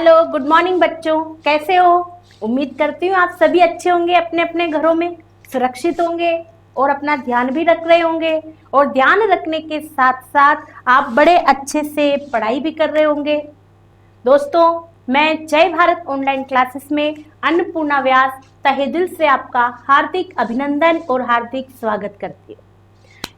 Hello, good morning बच्चों। कैसे हो? उम्मीद करती हूँ आप सभी अच्छे होंगे, अपने अपने घरों में सुरक्षित होंगे और अपना ध्यान भी रख रहे होंगे। और ध्यान रखने के साथ साथ आप बड़े अच्छे से पढ़ाई भी कर रहे होंगे। दोस्तों, मैं जय भारत ऑनलाइन क्लासेस में अन्नपूर्णा व्यास तहे दिल से आपका हार्दिक अभिनंदन और हार्दिक स्वागत करती हूँ।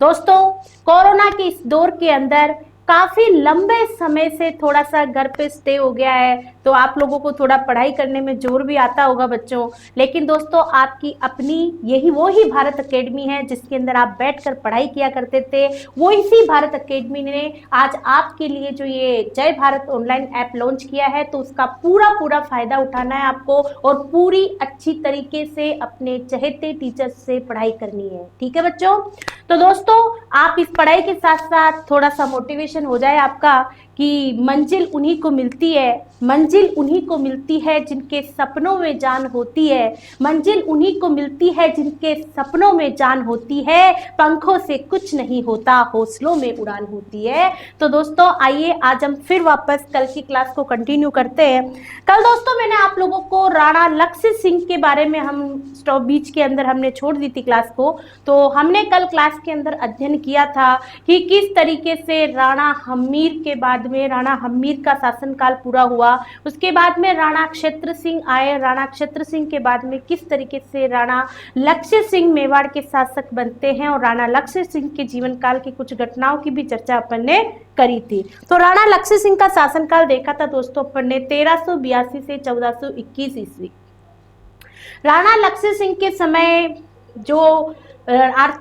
दोस्तों, कोरोना के इस दौर के अंदर काफी लंबे समय से थोड़ा सा घर पे स्टे हो गया है, तो आप लोगों को थोड़ा पढ़ाई करने में जोर भी आता होगा बच्चों। लेकिन दोस्तों, आपकी अपनी यही वो ही भारत अकेडमी है जिसके अंदर आप बैठकर पढ़ाई किया करते थे। वो इसी भारत अकेडमी ने आज आपके लिए जो ये जय भारत ऑनलाइन ऐप लॉन्च किया है, तो उसका पूरा पूरा फायदा उठाना है आपको और पूरी अच्छी तरीके से अपने चहेते टीचर से पढ़ाई करनी है। ठीक है बच्चों? तो दोस्तों, आप इस पढ़ाई के साथ साथ थोड़ा सा मोटिवेशन हो जाए आपका कि मंजिल उन्हीं को मिलती है, मंजिल उन्हीं को मिलती है जिनके सपनों में जान होती है, मंजिल उन्हीं को मिलती है जिनके सपनों में जान होती है। पंखों से कुछ नहीं होता, हौसलों में उड़ान होती है। तो दोस्तों, आइए आज हम फिर वापस कल की क्लास को कंटिन्यू करते हैं। कल दोस्तों मैंने आप लोगों को राणा लक्ष्य सिंह के बारे में हम स्टॉप बीच के अंदर हमने छोड़ दी थी क्लास को। तो हमने कल क्लास के अंदर अध्ययन किया था कि किस तरीके से राणा हम्मीर के बाद में राणा हम्मीर का शासनकाल पूरा हुआ। उसके बाद में राणा क्षेत्र सिंह आए। राणा क्षेत्र सिंह के बाद में किस तरीके से राणा लक्ष्य सिंह मेवाड़ के शासक बनते हैं और राणा लक्ष्य सिंह के जीवन काल की कुछ घटनाओं की भी चर्चा अपन ने करी थी। तो राणा लक्ष्य सिंह का शासनकाल देखा था दोस्तों अपन ने 1382 से 1421 ईस्वी। राणा लक्ष्य सिंह के समय जो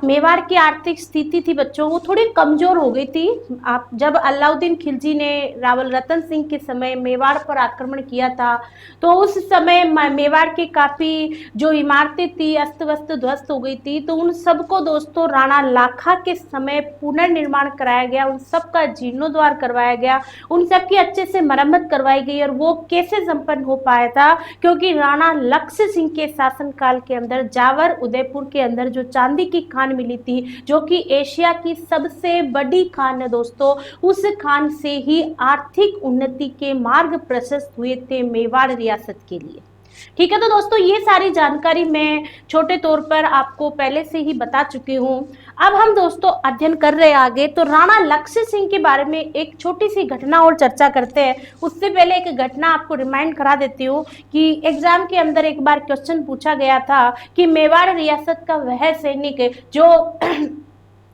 मेवाड़ की आर्थिक स्थिति थी बच्चों, वो थोड़ी कमजोर हो गई थी। आप जब अलाउद्दीन खिलजी ने रावल रतन सिंह के समय मेवाड़ पर आक्रमण किया था, तो उस समय मेवाड़ की काफी जो इमारतें थी अस्त व्यस्त ध्वस्त हो गई थी। तो उन सबको दोस्तों राणा लाखा के समय पुनर्निर्माण कराया गया, उन सबका जीर्णोद्धार करवाया गया, उन सबकी अच्छे से मरम्मत करवाई गई। और वो कैसे संपन्न हो पाया था? क्योंकि राणा लक्ष्य सिंह के शासनकाल के अंदर जावर उदयपुर के अंदर जो चांदी की खान मिली थी, जो कि एशिया की सबसे बड़ी खान है दोस्तों, उस खान से ही आर्थिक उन्नति के मार्ग प्रशस्त हुए थे मेवाड़ रियासत के लिए। ठीक है, तो दोस्तों ये सारी जानकारी मैं छोटे तौर पर आपको पहले से ही बता चुकी हूँ। अब हम दोस्तों अध्ययन कर रहे हैं आगे। तो राणा लक्ष्य सिंह के बारे में एक छोटी सी घटना और चर्चा करते हैं। उससे पहले एक घटना आपको रिमाइंड करा देती हूँ कि एग्जाम के अंदर एक बार क्वेश्चन पूछा गया था कि मेवाड़ रियासत का वह सैनिक जो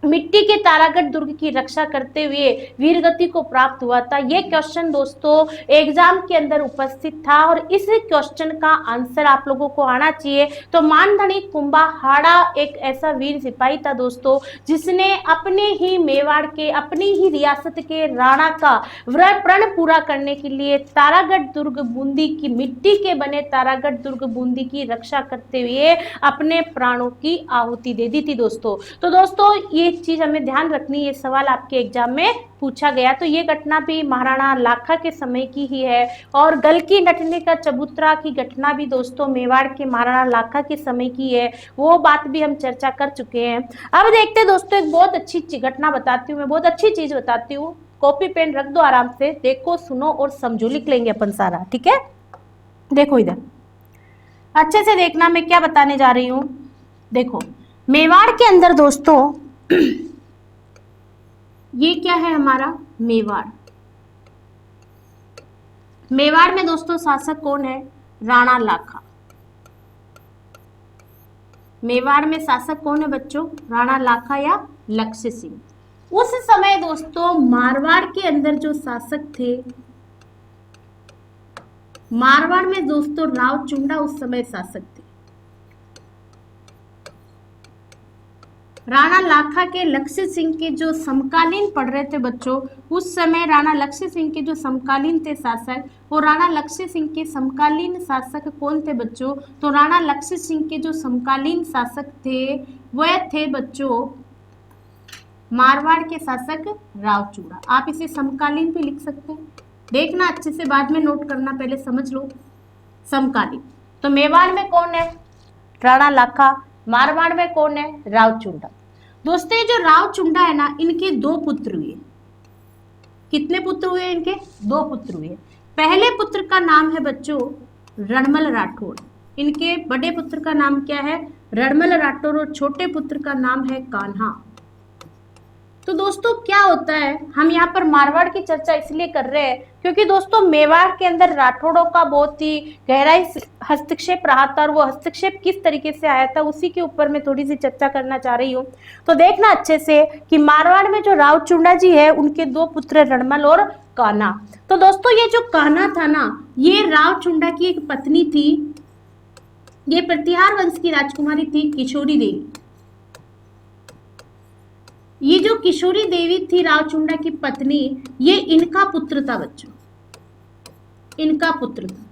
मिट्टी के तारागढ़ दुर्ग की रक्षा करते हुए वीरगति को प्राप्त हुआ था। ये क्वेश्चन दोस्तों एग्जाम के अंदर उपस्थित था और इस क्वेश्चन का आंसर आप लोगों को आना चाहिए। तो मानधनी कुंभाहाड़ा एक ऐसा वीर सिपाही था दोस्तों, जिसने अपने ही मेवाड़ के, अपनी ही रियासत के राणा का प्रण पूरा करने के लिए तारागढ़ दुर्ग बूंदी की, मिट्टी के बने तारागढ़ दुर्ग बूंदी की रक्षा करते हुए अपने प्राणों की आहुति दे दी थी दोस्तों। तो दोस्तों ये चीज हमें ध्यान रखनी, ये सवाल आपके एग्जाम में पूछा गया। तो ये घटना भी महाराणा लाखा के समय की ही है। और गल की नटने का चबूतरा की घटना भी दोस्तों मेवाड़ के महाराणा लाखा के समय की है। वो बात भी हम चर्चा कर चुके हैं। अब देखते हैं दोस्तों, एक बहुत अच्छी घटना बताती हूँ, मैं बहुत अच्छी चीज बताती हूँ। कॉपी पेन रख दो, आराम से देखो, सुनो और समझो, लिख लेंगे अपन सारा। ठीक है, देखो इधर अच्छे से देखना मैं क्या बताने जा रही हूँ। देखो मेवाड़ के अंदर दोस्तों ये क्या है हमारा मेवाड़। मेवाड़ में दोस्तों शासक कौन है? राणा लाखा। मेवाड़ में शासक कौन है बच्चों? राणा लाखा या लक्ष्य सिंह। उस समय दोस्तों मारवाड़ के अंदर जो शासक थे, मारवाड़ में दोस्तों राव चुंडा उस समय शासक थे। राणा लाखा के लक्ष्य सिंह के जो समकालीन पढ़ रहे थे बच्चों, उस समय राणा लक्ष्य सिंह के जो समकालीन थे शासक, वो राणा लक्ष्य सिंह के समकालीन शासक कौन थे बच्चों? तो राणा लक्ष्य सिंह के जो समकालीन शासक थे वह थे बच्चों मारवाड़ के शासक राव चूड़ा। आप इसे समकालीन भी लिख सकते हैं, देखना अच्छे से, बाद में नोट करना, पहले समझ लो समकालीन। तो मेवाड़ में कौन है? राणा लाखा। मारवाड़ में कौन है? राव चुंडा। दोस्तों ये जो राव चुंडा है ना, इनके दो पुत्र हुए। कितने पुत्र हुए इनके? दो पुत्र हुए। पहले पुत्र का नाम है बच्चों रणमल राठौड़, इनके बड़े पुत्र का नाम क्या है, रणमल राठौड़, और छोटे पुत्र का नाम है कान्हा। तो दोस्तों क्या होता है, हम यहाँ पर मारवाड़ की चर्चा इसलिए कर रहे हैं क्योंकि दोस्तों मेवाड़ के अंदर राठौड़ों का बहुत ही गहराई हस्तक्षेप रहा था, और वो हस्तक्षेप किस तरीके से आया था उसी के ऊपर मैं थोड़ी सी चर्चा करना चाह रही हूँ। तो देखना अच्छे से कि मारवाड़ में जो राव चुंडा जी है उनके दो पुत्र रणमल और कान्हा। तो दोस्तों ये जो कान्हा था ना, ये राव चुंडा की एक पत्नी थी, ये प्रतिहार वंश की राजकुमारी थी किशोरी देवी। ये जो किशोरी देवी थी रावचुंडा की पत्नी, ये इनका पुत्र था बच्चों, इनका पुत्र था।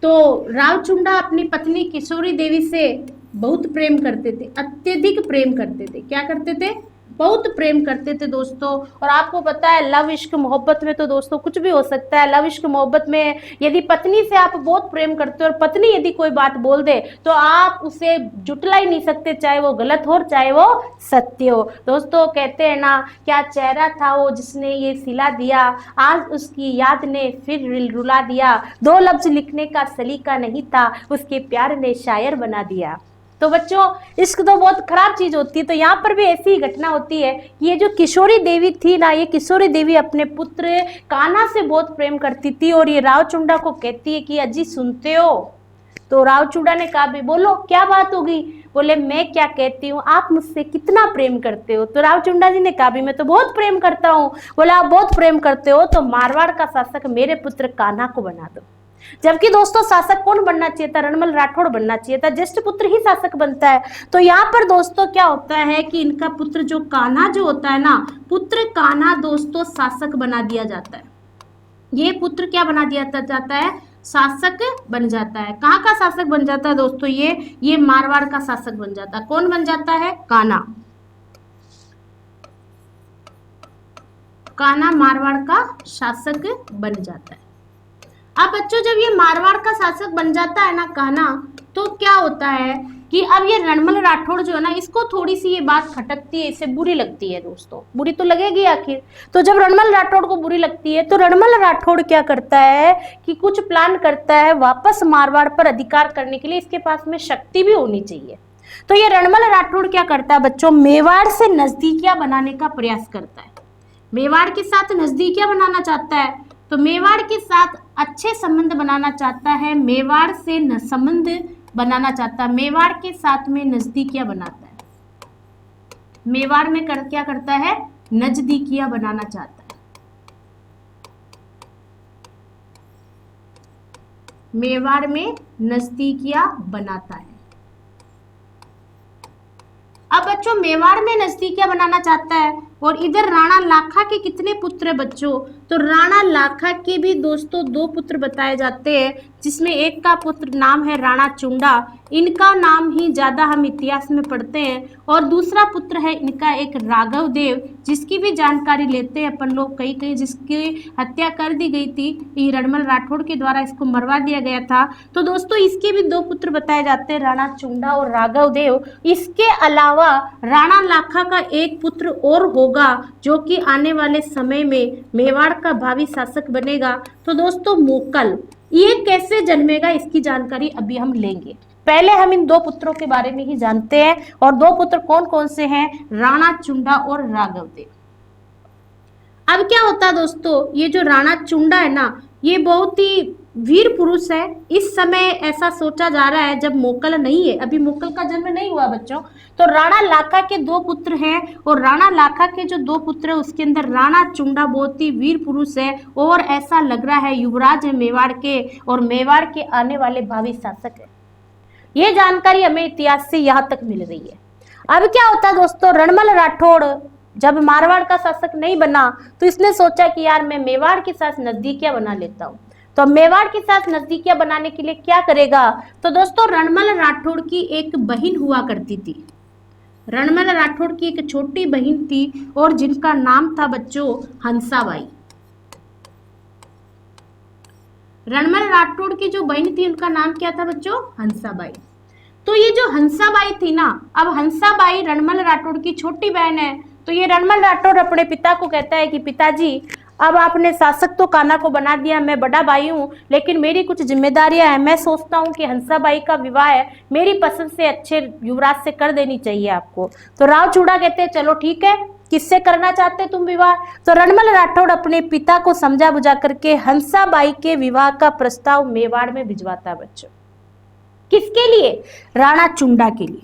तो रावचुंडा अपनी पत्नी किशोरी देवी से बहुत प्रेम करते थे, अत्यधिक प्रेम करते थे। क्या करते थे, बहुत प्रेम करते थे दोस्तों। और आपको पता है लव इश्क मोहब्बत में तो दोस्तों कुछ भी हो सकता है। लव इश्क मोहब्बत में यदि पत्नी से आप बहुत प्रेम करते हो और पत्नी यदि कोई बात बोल दे तो आप उसे जुटला ही नहीं सकते, चाहे वो गलत हो चाहे वो सत्य हो। दोस्तों कहते हैं ना, क्या चेहरा था वो जिसने ये सिला दिया, आज उसकी याद ने फिर रुला दिया, दो लफ्ज लिखने का सलीका नहीं था, उसके प्यार ने शायर बना दिया। तो बच्चों इश्क तो बहुत खराब चीज होती है। तो यहाँ पर भी ऐसी ही घटना होती है कि ये जो किशोरी देवी थी ना, ये किशोरी देवी अपने पुत्र कान्हा से बहुत प्रेम करती थी, और ये रावचुंडा को कहती है कि अजी सुनते हो। तो रावचुंडा ने कहा भी बोलो क्या बात होगी। बोले मैं क्या कहती हूँ, आप मुझसे कितना प्रेम करते हो। तो रावचुंडा जी ने कहा भी मैं तो बहुत प्रेम करता हूँ। बोला आप बहुत प्रेम करते हो तो मारवाड़ का शासक मेरे पुत्र कान्हा को बना दो। जबकि दोस्तों शासक कौन बनना चाहिए था, रणमल राठौड़ बनना चाहिए था, ज्येष्ठ पुत्र ही शासक बनता है। तो यहाँ पर दोस्तों क्या होता है कि इनका पुत्र जो कान्हा जो होता है ना, पुत्र कान्हा दोस्तों शासक बना दिया जाता है। ये पुत्र क्या बना दिया जाता है, शासक बन जाता है। कहाँ का शासक बन जाता है दोस्तों, ये मारवाड़ का शासक बन जाता है। कौन बन जाता है, कान्हा। कान्हा मारवाड़ का शासक बन जाता है। अब बच्चों जब ये मारवाड़ का शासक बन जाता है ना कान्हा, तो क्या होता है कि अब ये रणमल राठौड़ जो है ना, इसको थोड़ी सी ये बात खटकती है, इसे बुरी लगती है दोस्तों, बुरी तो लगेगी आखिर। तो जब रणमल राठौड़ को बुरी लगती है तो रणमल राठौड़ क्या करता है कि कुछ प्लान करता है वापस मारवाड़ पर अधिकार करने के लिए। इसके पास में शक्ति भी होनी चाहिए। तो ये रणमल राठौड़ क्या करता है बच्चों, मेवाड़ से नजदीकियां बनाने का प्रयास करता है। मेवाड़ के साथ नजदीकियां बनाना चाहता है, तो मेवाड़ के साथ अच्छे संबंध बनाना चाहता है, मेवाड़ से संबंध बनाना चाहता है, मेवाड़ के साथ में नजदीकियां बनाता है। मेवाड़ में क्या करता है, नजदीकियां बनाना चाहता है। मेवाड़ में नजदीकियां बनाता है। अब बच्चों मेवाड़ में नजदीकियां बनाना चाहता है, और इधर राणा लाखा के कितने पुत्र है बच्चों, तो राणा लाखा के भी दोस्तों दो पुत्र बताए जाते हैं, जिसमें एक का पुत्र नाम है राणा चुंडा, इनका नाम ही ज्यादा हम इतिहास में पढ़ते हैं, और दूसरा पुत्र है इनका एक राघव देव, जिसकी भी जानकारी लेते हैं अपन लोग कहीं कहीं, जिसकी हत्या कर दी गई थी, रणमल राठौड़ के द्वारा इसको मरवा दिया गया था। तो दोस्तों इसके भी दो पुत्र बताए जाते हैं, राणा चुंडा और राघव देव। इसके अलावा राणा लाखा का एक पुत्र और होगा जो कि आने वाले समय में मेवाड़ का भावी शासक बनेगा। तो दोस्तों मोकल, ये कैसे जन्मेगा इसकी जानकारी अभी हम लेंगे। पहले हम इन दो पुत्रों के बारे में ही जानते हैं, और दो पुत्र कौन कौन से हैं, राणा चुंडा और राघव देव। अब क्या होता है दोस्तों, ये जो राणा चुंडा है ना, ये बहुत ही वीर पुरुष है। इस समय ऐसा सोचा जा रहा है जब मोकल नहीं है, अभी मोकल का जन्म नहीं हुआ बच्चों, तो राणा लाखा के दो पुत्र हैं, और राणा लाखा के जो दो पुत्र है उसके अंदर राणा चुंडा बहुत ही वीर पुरुष है, और ऐसा लग रहा है युवराज है मेवाड़ के, और मेवाड़ के आने वाले भावी शासक है। ये जानकारी हमें इतिहास से यहाँ तक मिल रही है। अब क्या होता है दोस्तों, रणमल राठौड़ जब मारवाड़ का शासक नहीं बना तो इसने सोचा कि यार मैं मेवाड़ के साथ नजदीकियां बना लेता हूँ। तो मेवाड़ के साथ नजदीकियां बनाने के लिए क्या करेगा, तो दोस्तों रणमल राठौड़ की एक बहन हुआ करती थी। रणमल राठौड़ की एक छोटी बहन थी, और जिनका नाम था बच्चों हंसाबाई। रणमल राठौड़ की जो बहन थी उनका नाम क्या था बच्चों, हंसाबाई। तो ये जो हंसाबाई थी ना, अब हंसाबाई रणमल राठौड़ की छोटी बहन है। तो ये रणमल राठौड़ अपने पिता को कहता है कि पिताजी अब आपने शासक तो कान्हा को बना दिया, मैं बड़ा भाई हूँ, लेकिन मेरी कुछ जिम्मेदारियां हैं। मैं सोचता हूँ कि हंसाबाई का विवाह है मेरी पसंद से अच्छे युवराज से कर देनी चाहिए आपको। तो राव चूड़ा कहते हैं चलो ठीक है, किससे करना चाहते तुम विवाह? तो रणमल राठौड़ अपने पिता को समझा बुझा करके हंसाबाई के विवाह का प्रस्ताव मेवाड़ में भिजवाता है बच्चों। किसके लिए? राणा चुंडा के लिए।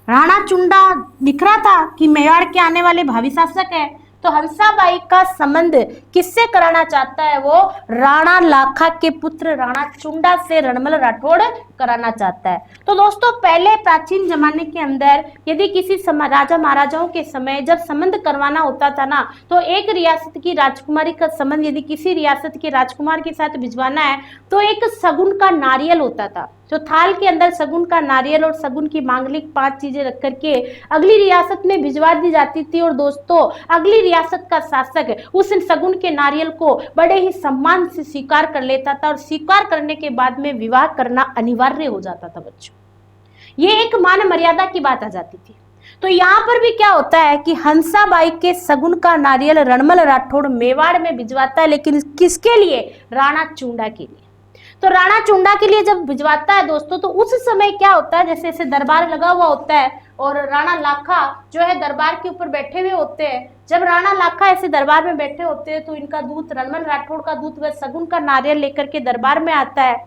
राणा चुंडा दिख रहा था कि मेवाड़ के आने वाले भावी शासक है, तो हंसाबाई का संबंध किससे कराना चाहता है? वो राणा लाखा के पुत्र राणा चुंडा से रणमल राठौड़ कराना चाहता है। तो दोस्तों पहले प्राचीन जमाने के अंदर यदि किसी राजा महाराजाओं के समय जब संबंध करवाना होता था ना, तो एक रियासत की राजकुमारी का संबंध यदि किसी रियासत के राजकुमार के साथ भिजवाना है तो एक सगुन का नारियल होता था। तो थाल के अंदर सगुन का नारियल और सगुन की मांगलिक 5 चीजें रख करके अगली रियासत में भिजवा दी जाती थी। और दोस्तों अगली रियासत का शासक उस सगुन के नारियल को बड़े ही सम्मान से स्वीकार कर लेता था, और स्वीकार करने के बाद में विवाह करना अनिवार्य हो जाता था बच्चों। ये एक मान मर्यादा की बात आ जाती थी। तो यहाँ पर भी क्या होता है कि हंसाबाई के सगुन का नारियल रणमल राठौड़ मेवाड़ में भिजवाता है, लेकिन किसके लिए? राणा चुंडा के लिए। तो राणा चुंडा के लिए जब भिजवाता है दोस्तों, तो उस समय क्या होता है, जैसे जैसे दरबार लगा हुआ होता है और राणा लाखा जो है दरबार के ऊपर बैठे हुए होते हैं। जब राणा लाखा ऐसे दरबार में बैठे होते हैं तो इनका दूत रणमल राठौड़ का दूत वह सगुन का नारियल लेकर के दरबार में आता है।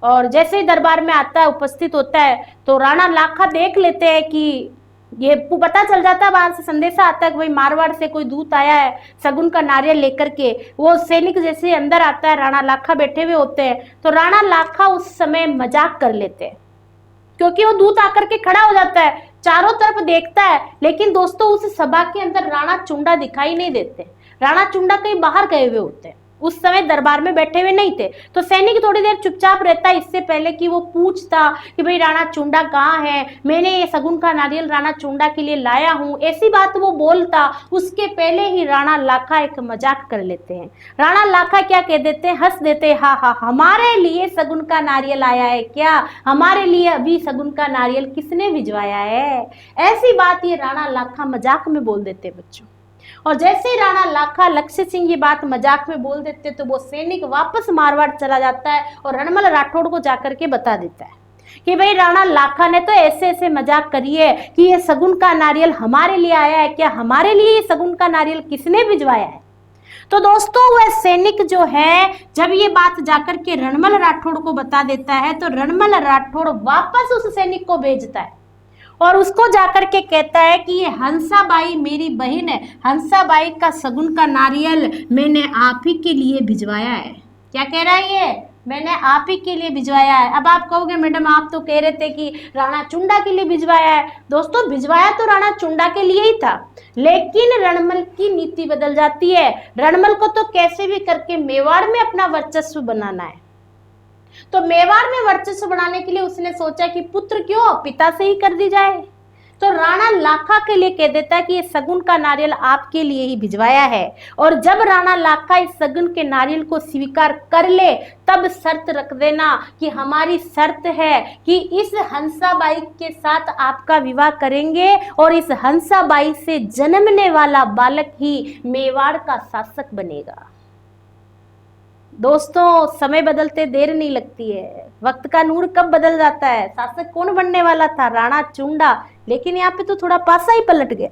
और जैसे ही दरबार में आता है, उपस्थित होता है, तो राणा लाखा देख लेते हैं कि ये पता चल जाता है, वहां से संदेशा आता है कि भाई मारवाड़ से कोई दूत आया है सगुन का नारियल लेकर के। वो सैनिक जैसे अंदर आता है, राणा लाखा बैठे हुए होते हैं, तो राणा लाखा उस समय मजाक कर लेते हैं, क्योंकि वो दूत आकर के खड़ा हो जाता है, चारों तरफ देखता है, लेकिन दोस्तों उस सभा के अंदर राणा चुंडा दिखाई नहीं देते। राणा चुंडा कहीं बाहर गए हुए होते हैं, उस समय दरबार में बैठे हुए नहीं थे। तो सैनिक थोड़ी देर चुपचाप रहता है, इससे पहले कि वो पूछता कि भाई राणा चुंडा कहाँ है, मैंने ये सगुन का नारियल राणा चुंडा के लिए लाया हूँ, ऐसी बात वो बोलता उसके पहले ही राणा लाखा एक मजाक कर लेते हैं। राणा लाखा क्या कह देते हैं, हंस देते हैं, हाँ हाँ हमारे लिए सगुन का नारियल आया है क्या? हमारे लिए अभी सगुन का नारियल किसने भिजवाया है? ऐसी बात ये राणा लाखा मजाक में बोल देते हैं बच्चों। और जैसे ही राणा लाखा लक्ष्य सिंह ये बात मजाक में बोल देते तो वो सैनिक वापस मारवाड़ चला जाता है और रणमल राठौड़ को जाकर के बता देता है कि भाई राणा लाखा ने तो ऐसे ऐसे मजाक करी है कि ये सगुन का नारियल हमारे लिए आया है क्या? हमारे लिए ये सगुन का नारियल किसने भिजवाया है? तो दोस्तों वह सैनिक जो है जब ये बात जाकर के रणमल राठौड़ को बता देता है, तो रणमल राठौड़ वापस उस सैनिक को भेजता है और उसको जाकर के कहता है कि ये हंसाबाई मेरी बहन है, हंसाबाई का सगुन का नारियल मैंने आप ही के लिए भिजवाया है। क्या कह रहा है ये? मैंने आप ही के लिए भिजवाया है। अब आप कहोगे मैडम आप तो कह रहे थे कि राणा चुंडा के लिए भिजवाया है। दोस्तों भिजवाया तो राणा चुंडा के लिए ही था, लेकिन रणमल की नीति बदल जाती है। रणमल को तो कैसे भी करके मेवाड़ में अपना वर्चस्व बनाना है, तो मेवाड़ में वर्चस्व बनाने के लिए उसने सोचा कि पुत्र क्यों पिता से ही कर दी जाए। तो राणा लाखा के लिए कह देता है कि ये सगुन का नारियल आपके लिए ही भिजवाया है। और जब राणा लाखा इस सगुन के नारियल को स्वीकार कर ले तब शर्त रख देना कि हमारी शर्त है कि इस हंसाबाई के साथ आपका विवाह करेंगे और इस हंसाबाई से जन्मने वाला बालक ही मेवाड़ का शासक बनेगा। दोस्तों समय बदलते देर नहीं लगती है, वक्त का नूर कब बदल जाता है। शासक कौन बनने वाला था? राणा चुंडा, लेकिन यहाँ पे तो थोड़ा पासा ही पलट गया।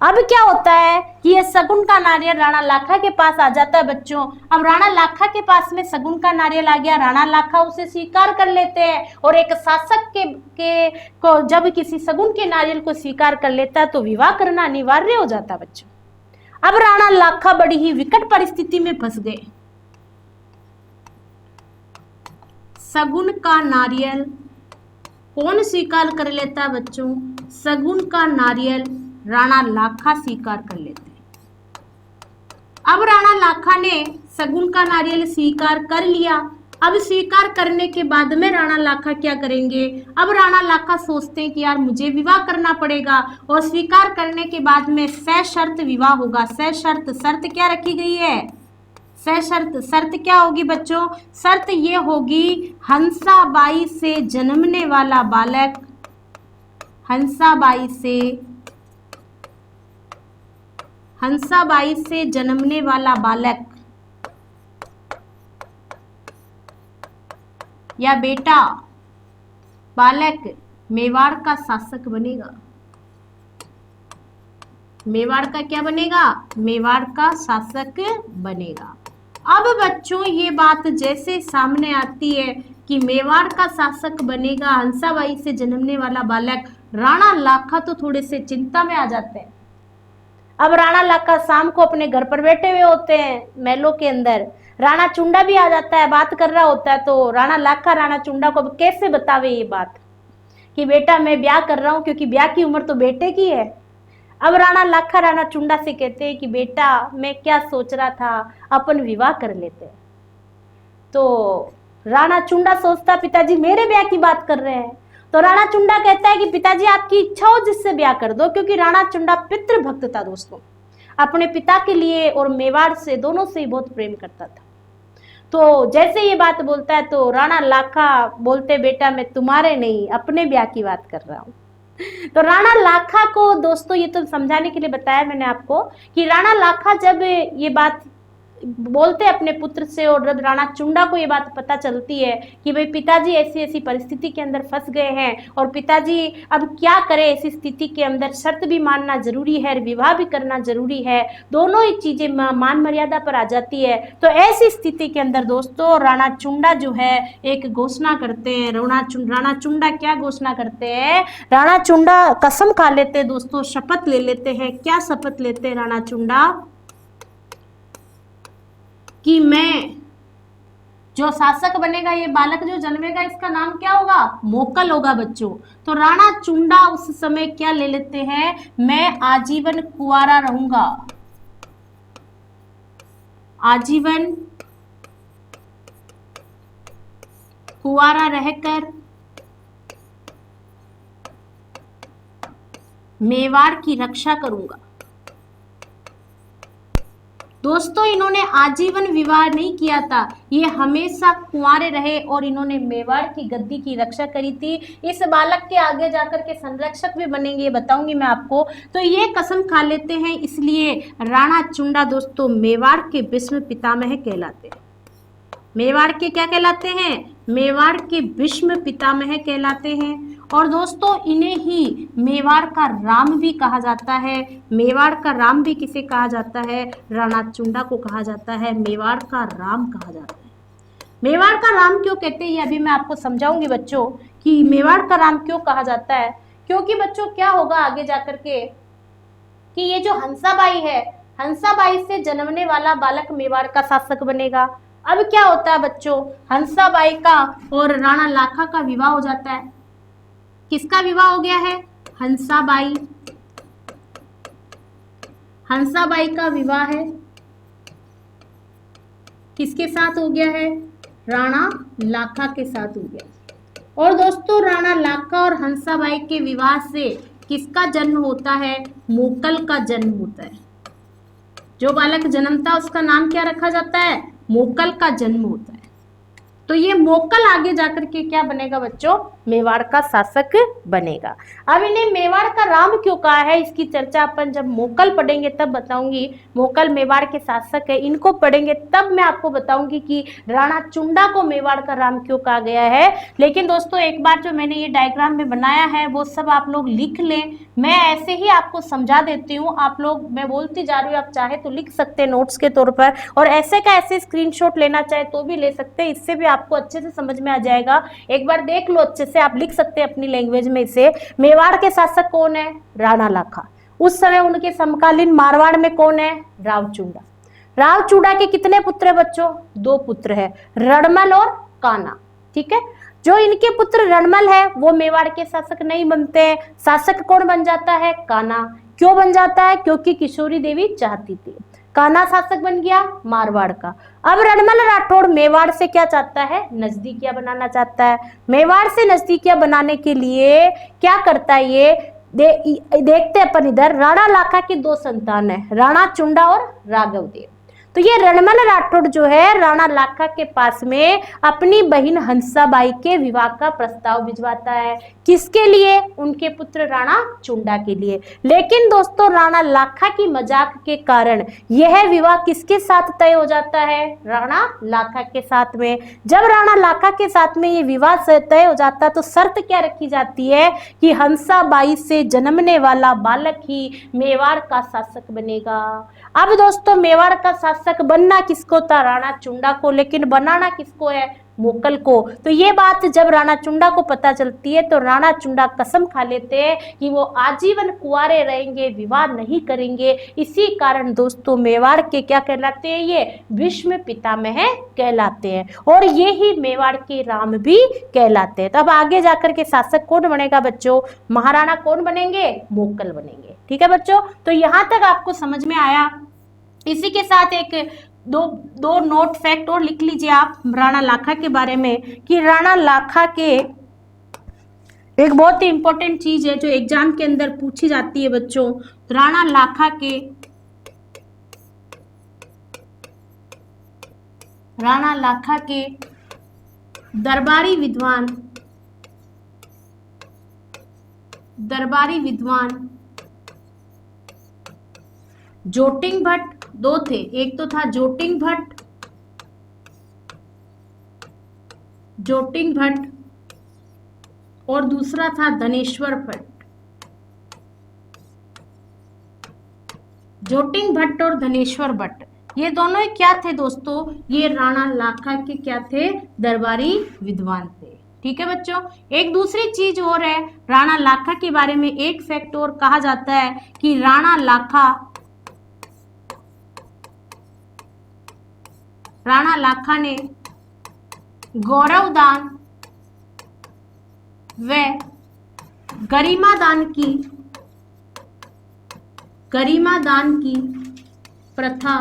अब क्या होता है कि ये सगुन का नारियल राणा लाखा के पास आ जाता है बच्चों। अब राणा लाखा के पास में सगुन का नारियल आ गया, राणा लाखा उसे स्वीकार कर लेते हैं और एक शासक को जब किसी सगुन के नारियल को स्वीकार कर लेता है तो विवाह करना अनिवार्य हो जाता है बच्चों। अब राणा लाखा बड़ी ही विकट परिस्थिति में फंस गए। सगुन का नारियल कौन स्वीकार कर लेता है बच्चों? सगुन का नारियल राणा लाखा स्वीकार कर लेते हैं। अब राणा लाखा ने सगुन का नारियल स्वीकार कर लिया। अब स्वीकार करने के बाद में राणा लाखा क्या करेंगे? अब राणा लाखा सोचते हैं कि यार मुझे विवाह करना पड़ेगा, और स्वीकार करने के बाद में सशर्त विवाह होगा। सशर्त शर्त क्या रखी गई है? सशर्त शर्त क्या होगी बच्चों? शर्त ये होगी हंसाबाई से जन्मने वाला बालक, हंसाबाई से जन्मने वाला बालक या बेटा बालक मेवाड़ का शासक बनेगा। मेवाड़ का क्या बनेगा? मेवाड़ का शासक बनेगा। अब बच्चों ये बात जैसे सामने आती है कि मेवाड़ का शासक बनेगा हंसाबाई से जन्मने वाला बालक, राणा लाखा तो थोड़े से चिंता में आ जाते हैं। अब राणा लाखा शाम को अपने घर पर बैठे हुए होते हैं महलों के अंदर, राणा चुंडा भी आ जाता है, बात कर रहा होता है। तो राणा लाखा राणा चुंडा को कैसे बतावे ये बात कि बेटा मैं ब्याह कर रहा हूं, क्योंकि ब्याह की उम्र तो बेटे की है। अब राणा लाखा राणा चुंडा से कहते हैं कि बेटा मैं क्या सोच रहा था, अपन विवाह कर लेते हैं। तो राणा चुंडा सोचता पिताजी मेरे ब्याह की बात कर रहे हैं। तो राणा चुंडा कहता है कि पिताजी आपकी इच्छा हो जिससे ब्याह कर दो, क्योंकि राणा चुंडा पितृभक्त था दोस्तों, अपने पिता के लिए और मेवाड़ से दोनों से ही बहुत प्रेम करता था। तो जैसे ये बात बोलता है तो राणा लाखा बोलते बेटा मैं तुम्हारे नहीं अपने ब्याह की बात कर रहा हूँ। तो राणा लाखा को दोस्तों ये तो समझाने के लिए बताया मैंने आपको कि राणा लाखा जब ये बात बोलते अपने पुत्र से और जब राणा चुंडा को ये बात पता चलती है कि भाई पिताजी ऐसी ऐसी परिस्थिति के अंदर फंस गए हैं और पिताजी अब क्या करें, ऐसी स्थिति के अंदर शर्त भी मानना जरूरी है, विवाह भी करना जरूरी है, दोनों ही चीजें मान मर्यादा पर आ जाती है। तो ऐसी स्थिति के अंदर दोस्तों राणा चुंडा जो है एक घोषणा करते हैं। राणा चुंडा क्या घोषणा करते हैं? राणा चुंडा कसम खा लेते हैं दोस्तों, शपथ ले लेते हैं। क्या शपथ लेते हैं राणा चुंडा? कि मैं जो शासक बनेगा, ये बालक जो जन्मेगा इसका नाम क्या होगा? मोकल होगा बच्चों। तो राणा चुंडा उस समय क्या ले लेते हैं? मैं आजीवन कुंवारा रहूंगा, आजीवन कुंवारा रहकर मेवाड़ की रक्षा करूंगा। दोस्तों इन्होंने आजीवन विवाह नहीं किया था, ये हमेशा कुंवारे रहे और इन्होंने मेवाड़ की गद्दी की रक्षा करी थी। इस बालक के आगे जाकर के संरक्षक भी बनेंगे, ये बताऊंगी मैं आपको। तो ये कसम खा लेते हैं, इसलिए राणा चुंडा दोस्तों मेवाड़ के भीष्म पितामह कहलाते हैं। मेवाड़ के क्या कहलाते हैं? मेवाड़ के भीष्म पितामह कहलाते हैं। और दोस्तों इन्हें ही मेवाड़ का राम भी कहा जाता है। मेवाड़ का राम भी किसे कहा जाता है? राणा चुंडा को कहा जाता है, मेवाड़ का राम कहा जाता है। मेवाड़ का राम क्यों कहते हैं ये अभी मैं आपको समझाऊंगी बच्चों कि मेवाड़ का राम क्यों कहा जाता है। क्योंकि बच्चों क्या होगा आगे जाकर के कि ये जो हंसाबाई है, हंसाबाई से जन्मने वाला बालक मेवाड़ का शासक बनेगा। अब क्या होता है बच्चों, हंसाबाई का और राणा लाखा का विवाह हो जाता है। किसका विवाह हो गया है? हंसाबाई, हंसाबाई का विवाह है किसके साथ हो गया है? राणा लाखा के साथ हो गया। और दोस्तों राणा लाखा और हंसाबाई के विवाह से किसका जन्म होता है? मोकल का जन्म होता है। जो बालक जन्मता उसका नाम क्या रखा जाता है? मोकल का जन्म होता है। तो ये मोकल आगे जाकर के क्या बनेगा बच्चों? मेवाड़ का शासक बनेगा। अब इन्हें मेवाड़ का राम क्यों कहा है, इसकी चर्चा अपन जब मोकल पढ़ेंगे तब बताऊंगी। मोकल मेवाड़ के शासक है, इनको पढ़ेंगे तब मैं आपको बताऊंगी कि राणा चुंडा को मेवाड़ का राम क्यों कहा गया है। लेकिन दोस्तों एक बार जो मैंने ये डायग्राम में बनाया है वो सब आप लोग लिख लें, मैं ऐसे ही आपको समझा देती हूँ। आप लोग, मैं बोलती जा रही हूँ, आप चाहे तो लिख सकते हैं नोट्स के तौर पर, और ऐसे का ऐसे स्क्रीनशॉट लेना चाहे तो भी ले सकते हैं, इससे भी आपको अच्छे से समझ में आ जाएगा। एक बार देख लो अच्छे से, आप लिख सकते हैं अपनी लैंग्वेज में इसे। मेवाड़ के शासक कौन है? राणा लाखा। उस समय उनके समकालीन मारवाड़ में कौन है? राव चुंडा। राव चुंडा के कितने पुत्र है बच्चों? 2 पुत्र है, रणमल और काना। ठीक है, जो इनके पुत्र रणमल है वो मेवाड़ के शासक नहीं बनते हैं। शासक कौन बन जाता है? काना। क्यों बन जाता है? क्योंकि किशोरी देवी चाहती थी। काना शासक बन गया मारवाड़ का। अब रणमल राठौड़ मेवाड़ से क्या चाहता है? नजदीकियां बनाना चाहता है। मेवाड़ से नजदीकियां बनाने के लिए क्या करता है ये देखते अपन इधर। राणा लाखा की 2 संतान है, राणा चुंडा और राघवदेव। तो ये रणमल राठौड़ जो है राणा लाखा के पास में अपनी बहन हंसाबाई के विवाह का प्रस्ताव भिजवाता है। किसके लिए? उनके पुत्र राणा चुंडा के लिए। लेकिन दोस्तों राणा लाखा की मजाक के कारण यह विवाह किसके साथ तय हो जाता है? राणा लाखा के साथ में। जब राणा लाखा के साथ में ये विवाह तय हो जाता है तो शर्त क्या रखी जाती है कि हंसाबाई से जन्मने वाला बालक ही मेवाड़ का शासक बनेगा। अब दोस्तों मेवाड़ का शासक बनना किसको था? राणा चुंडा को। लेकिन बनाना किसको है? मोकल को। तो ये बात जब राणा चुंडा को पता चलती है तो राणा चुंडा कसम खा लेते हैं कि वो आजीवन कुंवारे रहेंगे, विवाह नहीं करेंगे। इसी कारण दोस्तों मेवाड़ के क्या कहलाते हैं? ये भीष्म पितामह कहलाते हैं और ये ही मेवाड़ के राम भी कहलाते हैं। तो अब आगे जाकर के शासक कौन बनेगा बच्चों? महाराणा कौन बनेंगे? मोकल बनेंगे। ठीक है बच्चों, तो यहां तक आपको समझ में आया। इसी के साथ एक दो नोट फैक्ट और लिख लीजिए आप राणा लाखा के बारे में कि राणा लाखा के एक बहुत ही इंपॉर्टेंट चीज है जो एग्जाम के अंदर पूछी जाती है बच्चों। राणा लाखा के दरबारी विद्वान जोटिंग भट्ट दो थे। एक तो था जोटिंग भट्ट और दूसरा था धनेश्वर भट्ट। जोटिंग भट्ट और धनेश्वर भट्ट ये दोनों क्या थे दोस्तों? ये राणा लाखा के क्या थे? दरबारी विद्वान थे। ठीक है बच्चों, एक दूसरी चीज और है राणा लाखा के बारे में एक फैक्ट और कहा जाता है कि राणा लाखा ने गौरवदान व गरिमादान की प्रथा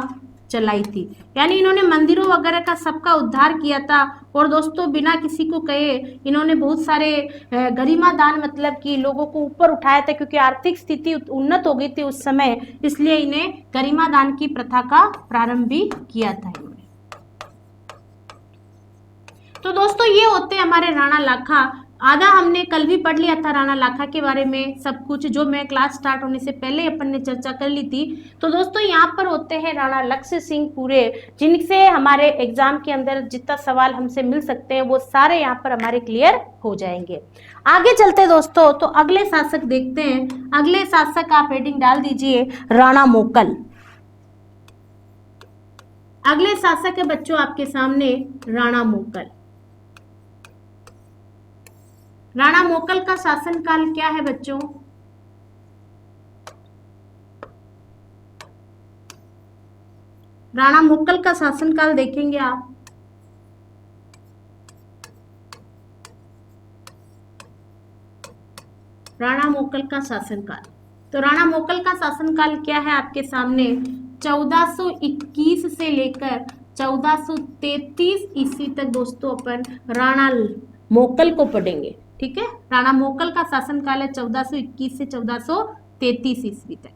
चलाई थी। यानी इन्होंने मंदिरों वगैरह का सबका उद्धार किया था और दोस्तों बिना किसी को कहे इन्होंने बहुत सारे गरिमा दान मतलब कि लोगों को ऊपर उठाया था, क्योंकि आर्थिक स्थिति उन्नत हो गई थी उस समय, इसलिए इन्हें गरिमा दान की प्रथा का प्रारंभ भी किया था इन्होंने। तो दोस्तों ये होते हैं हमारे राणा लाखा। आधा हमने कल भी पढ़ लिया था राणा लाखा के बारे में सब कुछ, जो मैं क्लास स्टार्ट होने से पहले अपन ने चर्चा कर ली थी। तो दोस्तों यहाँ पर होते हैं राणा लक्ष्य सिंह पूरे, जिनसे हमारे एग्जाम के अंदर जितना सवाल हमसे मिल सकते हैं वो सारे यहाँ पर हमारे क्लियर हो जाएंगे। आगे चलते दोस्तों, तो अगले शासक देखते हैं। अगले शासक आप हेडिंग डाल दीजिए राणा मोकल। अगले शासक है बच्चों आपके सामने राणा मोकल। राणा मोकल का शासनकाल क्या है बच्चों? राणा मोकल का शासनकाल देखेंगे आप। राणा मोकल का शासनकाल, तो राणा मोकल का शासनकाल क्या है आपके सामने? 1421 से लेकर 1433 ईस्वी तक दोस्तों अपन राणा मोकल को पढ़ेंगे। ठीक है, राणा मोकल का शासनकाल है 1421 से 1433 ईस्वी तक।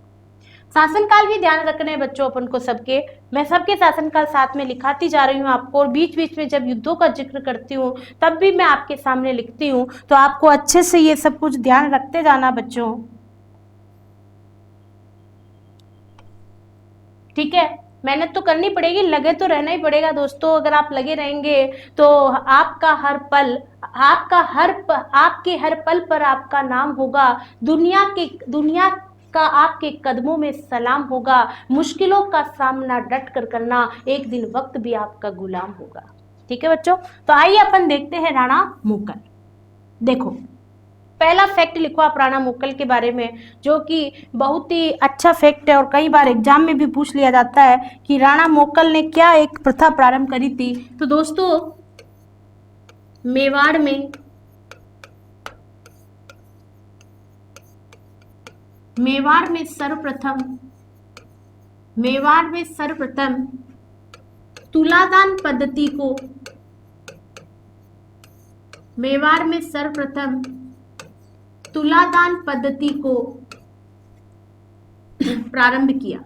शासनकाल भी ध्यान रखने हैं बच्चों अपन को सबके। मैं सबके शासनकाल साथ में लिखाती जा रही हूँ आपको, और बीच बीच में जब युद्धों का जिक्र करती हूँ तब भी मैं आपके सामने लिखती हूँ, तो आपको अच्छे से ये सब कुछ ध्यान रखते जाना बच्चों। ठीक है, मेहनत तो करनी पड़ेगी, लगे तो रहना ही पड़ेगा दोस्तों। अगर आप लगे रहेंगे तो आपके हर पल पर आपका नाम होगा, दुनिया का आपके कदमों में सलाम होगा। मुश्किलों का सामना डट कर करना, एक दिन वक्त भी आपका गुलाम होगा। ठीक है बच्चों, तो आइए अपन देखते हैं राणा मोकल। देखो पहला फैक्ट लिखो आप राणा मोकल के बारे में, जो कि बहुत ही अच्छा फैक्ट है और कई बार एग्जाम में भी पूछ लिया जाता है कि राणा मोकल ने क्या एक प्रथा प्रारंभ करी थी। तो दोस्तों मेवाड़ में सर्वप्रथम तुलादान पद्धति को प्रारंभ किया।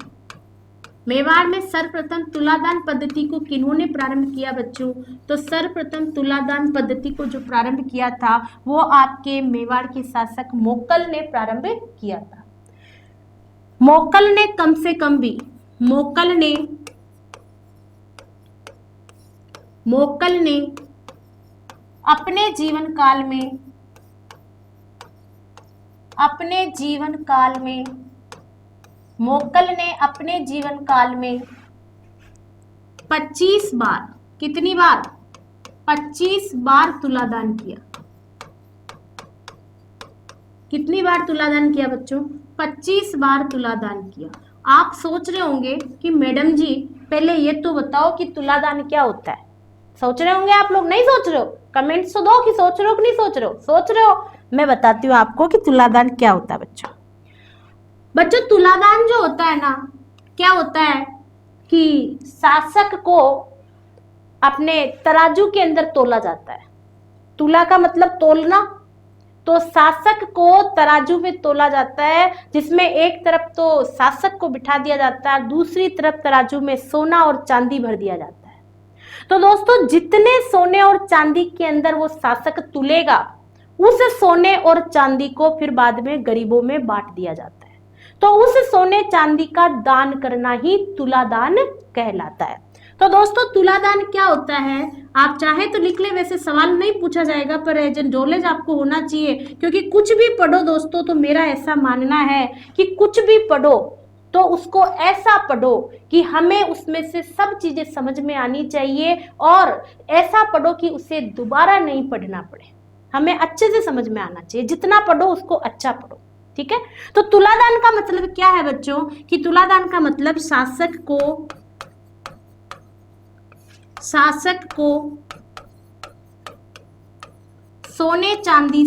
मेवाड़ में सर्वप्रथम तुलादान पद्धति को किन्होंने प्रारंभ किया बच्चों? तो सर्वप्रथम तुलादान पद्धति को जो प्रारंभ किया था वो आपके मेवाड़ के शासक मोक्कल ने प्रारंभ किया था। मोक्कल ने कम से कम भी मोक्कल ने अपने जीवन काल में मोक्कल ने अपने जीवन काल में 25 बार, कितनी बार? 25 बार तुलादान किया। कितनी बार तुलादान किया बच्चों? 25 बार तुलादान किया। आप सोच रहे होंगे कि मैडम जी पहले ये तो बताओ कि तुलादान क्या होता है। सोच रहे होंगे आप लोग, नहीं सोच रहे हो? कमेंट्स तो दो कि सोच रहे हो कि नहीं सोच रहे हो। सोच रहे हो? मैं बताती हूँ आपको कि तुलादान क्या होता है बच्चों। बच्चों तुलादान जो होता है ना, क्या होता है कि शासक को अपने तराजू के अंदर तोला जाता है। तुला का मतलब तोलना, तो शासक को तराजू में तोला जाता है, जिसमें एक तरफ तो शासक को बिठा दिया जाता है, दूसरी तरफ तराजू में सोना और चांदी भर दिया जाता है। तो दोस्तों जितने सोने और चांदी के अंदर वो शासक तुलेगा, उस सोने और चांदी को फिर बाद में गरीबों में बांट दिया जाता है। तो उस सोने चांदी का दान करना ही तुलादान कहलाता है। तो दोस्तों तुलादान क्या होता है, आप चाहे तो लिख ले, वैसे सवाल नहीं पूछा जाएगा पर एज नॉलेज आपको होना चाहिए, क्योंकि कुछ भी पढ़ो दोस्तों, तो मेरा ऐसा मानना है कि कुछ भी पढ़ो तो उसको ऐसा पढ़ो कि हमें उसमें से सब चीजें समझ में आनी चाहिए, और ऐसा पढ़ो कि उसे दोबारा नहीं पढ़ना पड़े, हमें अच्छे से समझ में आना चाहिए। जितना पढ़ो उसको अच्छा पढ़ो, ठीक है। तो तुलादान का मतलब क्या है बच्चों? कि तुलादान का मतलब शासक को सोने चांदी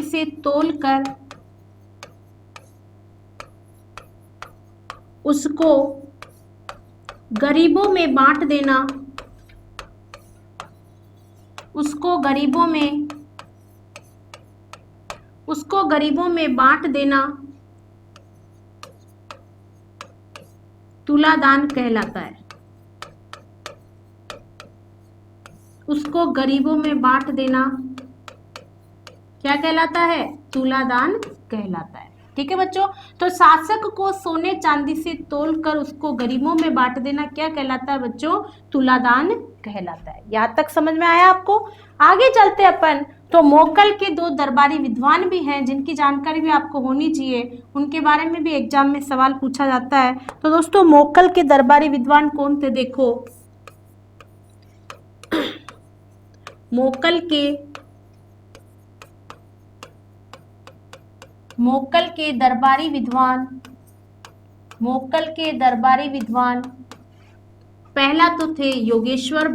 से तोलकर उसको गरीबों में बांट देना, उसको गरीबों में बांट देना तुलादान कहलाता है। उसको गरीबों में बांट देना क्या कहलाता है? तुलादान कहलाता है। ठीक है बच्चों, तो शासक को सोने चांदी से तोलकर उसको गरीबों में बांट देना क्या कहलाता है बच्चों? तुलादान कहलाता है। यहाँ तक समझ में आया आपको? आगे चलते अपन, तो मोक्कल के 2 दरबारी विद्वान भी हैं जिनकी जानकारी भी आपको होनी चाहिए, उनके बारे में भी एग्जाम में सवाल पूछा जाता है। तो दोस्तों मोक्कल के दरबारी विद्वान कौन थे? देखो मोक्कल के दरबारी विद्वान पहला तो थे योगेश्वर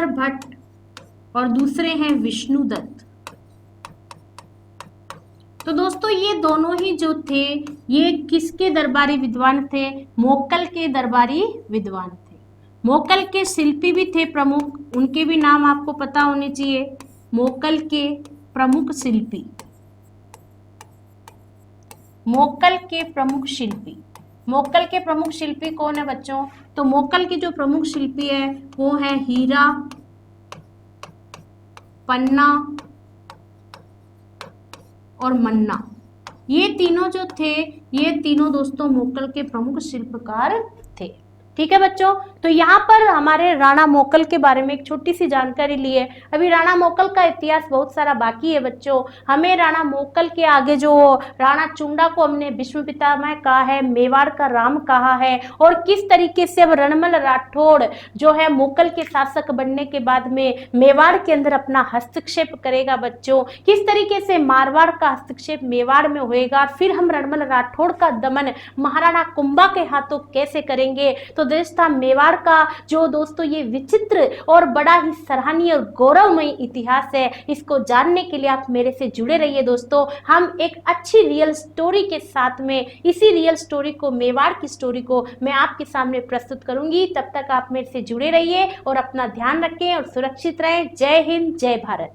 भट्ट और दूसरे हैं विष्णुदत्त। तो दोस्तों ये दोनों ही जो थे ये किसके दरबारी विद्वान थे? मोक्कल के दरबारी विद्वान थे। मोक्कल के शिल्पी भी थे प्रमुख, उनके भी नाम आपको पता होने चाहिए। मोक्कल के प्रमुख शिल्पी कौन है बच्चों? तो मोक्कल के जो प्रमुख शिल्पी है वो है हीरा, पन्ना और मन्ना। ये तीनों जो थे, ये तीनों दोस्तों मोक्कल के प्रमुख शिल्पकार थे। ठीक है बच्चों, तो यहाँ पर हमारे राणा मोक्कल के बारे में एक छोटी सी जानकारी ली है। अभी राणा मोक्कल का इतिहास बहुत सारा बाकी है बच्चों। हमें राणा मोक्कल के आगे जो राणा चुंडा को हमने विश्व पितामह कहा है, मेवाड़ का राम कहा है, और किस तरीके से अब रणमल राठौड़ जो है मोक्कल के शासक बनने के बाद में मेवाड़ के अंदर अपना हस्तक्षेप करेगा बच्चों, किस तरीके से मारवाड़ का हस्तक्षेप मेवाड़ में होएगा, फिर हम रणमल राठौड़ का दमन महाराणा कुंभा के हाथों कैसे करेंगे। तो दोस्तों मेवाड़ का जो दोस्तों ये विचित्र और बड़ा ही सराहनीय और गौरवमय इतिहास है, इसको जानने के लिए आप मेरे से जुड़े रहिए दोस्तों। हम एक अच्छी रियल स्टोरी के साथ में इसी रियल स्टोरी को, मेवाड़ की स्टोरी को मैं आपके सामने प्रस्तुत करूंगी। तब तक आप मेरे से जुड़े रहिए और अपना ध्यान रखें और सुरक्षित रहें। जय हिंद, जय भारत।